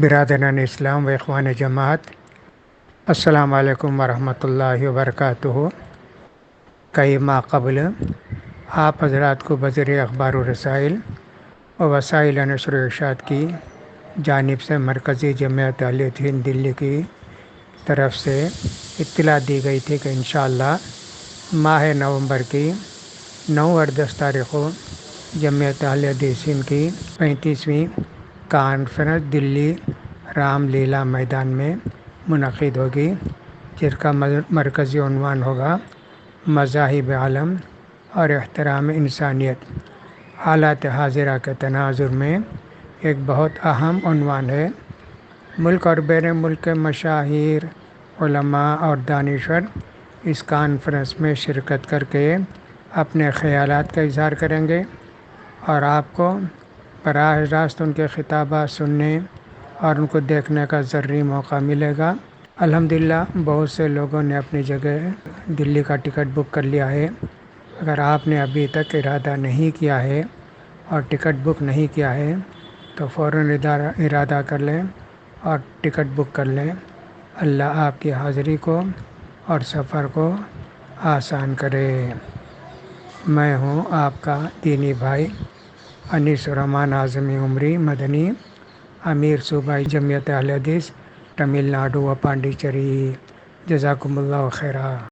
برادران اسلام و اخوان جماعت، السلام علیکم ورحمۃ اللہ وبرکاتہ۔ کئی ماہ قبل آپ حضرات کو بذریعہ اخبار و رسائل و وسائل نشر و ارشاد کی جانب سے مرکزی جمعیت اہلیت ہند دلی کی طرف سے اطلاع دی گئی تھی کہ انشاءاللہ ماہ نومبر کی 9 اور 10 تاریخوں جمعیت اہلیت ہند کی 35ویں کانفرنس دلی رام لیلا میدان میں منعقد ہوگی، جس کا مرکزی عنوان ہوگا مذاہب عالم اور احترام انسانیت۔ حالات حاضرہ کے تناظر میں ایک بہت اہم عنوان ہے۔ ملک اور بیرون ملک کے مشاہیر، علماء اور دانشور اس کانفرنس میں شرکت کر کے اپنے خیالات کا اظہار کریں گے اور آپ کو براہ راست ان کے خطابات سننے اور ان کو دیکھنے کا ضروری موقع ملے گا۔ الحمدللہ بہت سے لوگوں نے اپنی جگہ دلی کا ٹکٹ بک کر لیا ہے۔ اگر آپ نے ابھی تک ارادہ نہیں کیا ہے اور ٹکٹ بک نہیں کیا ہے تو فوراً ارادہ کر لیں اور ٹکٹ بک کر لیں۔ اللہ آپ کی حاضری کو اور سفر کو آسان کرے۔ میں ہوں آپ کا دینی بھائی انیس الرحمن اعظمی عمری مدنی، امیر صوبائی جمعیت اہل حدیث تمل ناڈو و پانڈیچری۔ جزاکم اللہ خیرا۔